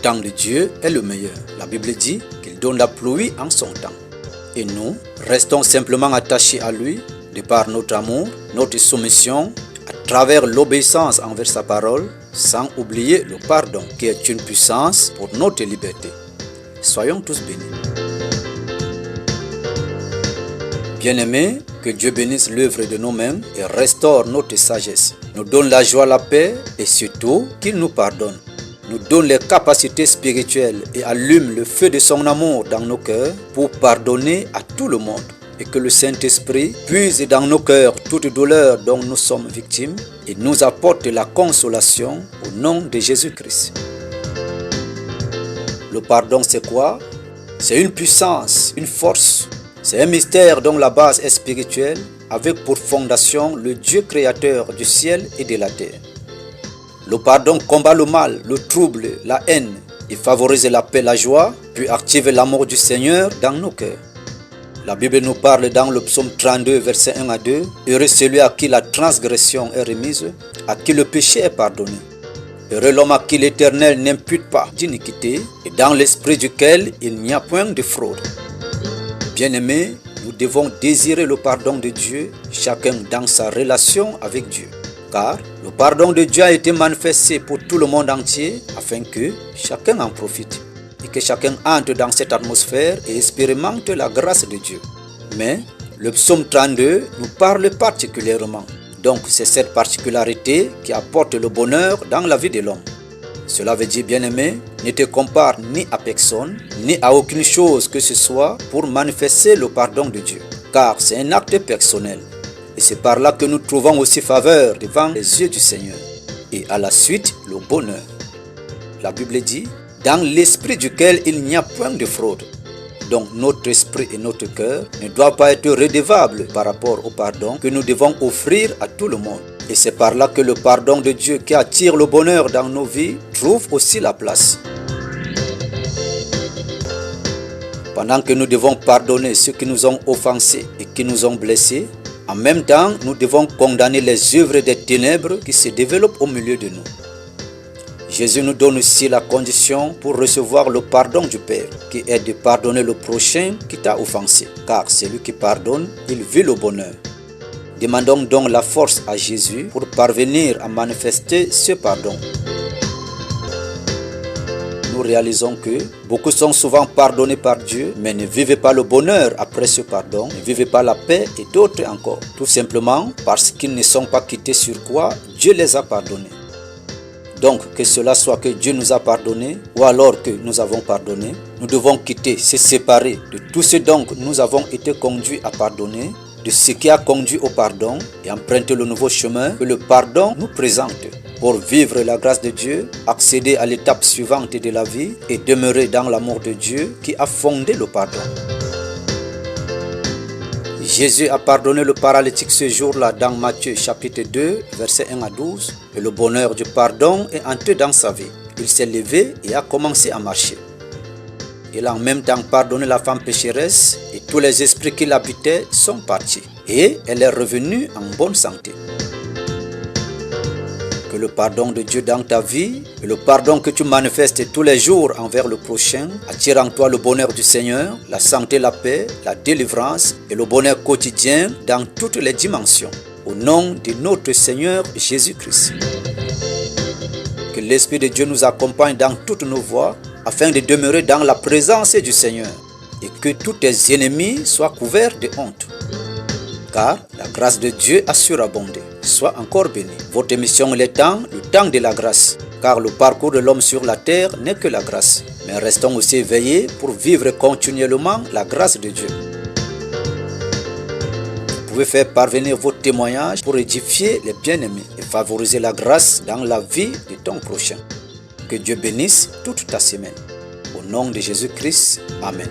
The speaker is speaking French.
temps de Dieu est le meilleur. La Bible dit qu'il donne la pluie en son temps. Et nous, restons simplement attachés à lui, de par notre amour, notre soumission, à travers l'obéissance envers sa parole, sans oublier le pardon, qui est une puissance pour notre liberté. Soyons tous bénis. Bien-aimés, que Dieu bénisse l'œuvre de nos mains et restaure notre sagesse, nous donne la joie, la paix et surtout qu'il nous pardonne, nous donne les capacités spirituelles et allume le feu de son amour dans nos cœurs pour pardonner à tout le monde et que le Saint-Esprit puise dans nos cœurs toute douleur dont nous sommes victimes et nous apporte la consolation au nom de Jésus-Christ. Le pardon, c'est quoi? C'est une puissance, une force. C'est un mystère dont la base est spirituelle, avec pour fondation le Dieu créateur du ciel et de la terre. Le pardon combat le mal, le trouble, la haine. Il favorise la paix, la joie, puis active l'amour du Seigneur dans nos cœurs. La Bible nous parle dans le psaume 32, versets 1 à 2, « Heureux celui à qui la transgression est remise, à qui le péché est pardonné. Heureux l'homme à qui l'Éternel n'impute pas d'iniquité, et dans l'esprit duquel il n'y a point de fraude. » Bien-aimés, nous devons désirer le pardon de Dieu, chacun dans sa relation avec Dieu. Car le pardon de Dieu a été manifesté pour tout le monde entier afin que chacun en profite et que chacun entre dans cette atmosphère et expérimente la grâce de Dieu. Mais le psaume 32 nous parle particulièrement. Donc c'est cette particularité qui apporte le bonheur dans la vie de l'homme. Cela veut dire, bien-aimé, ne te compare ni à personne, ni à aucune chose que ce soit pour manifester le pardon de Dieu. Car c'est un acte personnel. Et c'est par là que nous trouvons aussi faveur devant les yeux du Seigneur. Et à la suite, le bonheur. La Bible dit, dans l'esprit duquel il n'y a point de fraude. Donc notre esprit et notre cœur ne doivent pas être redevables par rapport au pardon que nous devons offrir à tout le monde. Et c'est par là que le pardon de Dieu qui attire le bonheur dans nos vies trouve aussi la place. Pendant que nous devons pardonner ceux qui nous ont offensés et qui nous ont blessés, en même temps, nous devons condamner les œuvres des ténèbres qui se développent au milieu de nous. Jésus nous donne aussi la condition pour recevoir le pardon du Père, qui est de pardonner le prochain qui t'a offensé. Car celui qui pardonne, il vit le bonheur. Demandons donc la force à Jésus pour parvenir à manifester ce pardon. Nous réalisons que beaucoup sont souvent pardonnés par Dieu, mais ne vivent pas le bonheur après ce pardon, ne vivent pas la paix et d'autres encore. Tout simplement parce qu'ils ne sont pas quittés sur quoi Dieu les a pardonnés. Donc, que cela soit que Dieu nous a pardonné ou alors que nous avons pardonné, nous devons quitter, se séparer de tout ce dont nous avons été conduits à pardonner, de ce qui a conduit au pardon et emprunter le nouveau chemin que le pardon nous présente pour vivre la grâce de Dieu, accéder à l'étape suivante de la vie et demeurer dans l'amour de Dieu qui a fondé le pardon. Jésus a pardonné le paralytique ce jour-là dans Matthieu chapitre 2, versets 1 à 12. Et le bonheur du pardon est entré dans sa vie. Il s'est levé et a commencé à marcher. Il a en même temps pardonné la femme pécheresse et tous les esprits qui l'habitaient sont partis. Et elle est revenue en bonne santé. Que le pardon de Dieu dans ta vie et le pardon que tu manifestes tous les jours envers le prochain attire en toi le bonheur du Seigneur, la santé, la paix, la délivrance et le bonheur quotidien dans toutes les dimensions. Au nom de notre Seigneur Jésus-Christ. Que l'Esprit de Dieu nous accompagne dans toutes nos voies afin de demeurer dans la présence du Seigneur et que tous tes ennemis soient couverts de honte. Car la grâce de Dieu a surabondé. Sois encore béni. Votre émission est le temps de la grâce. Car le parcours de l'homme sur la terre n'est que la grâce. Mais restons aussi éveillés pour vivre continuellement la grâce de Dieu. Vous pouvez faire parvenir vos témoignages pour édifier les bien-aimés et favoriser la grâce dans la vie de ton prochain. Que Dieu bénisse toute ta semaine. Au nom de Jésus-Christ, Amen.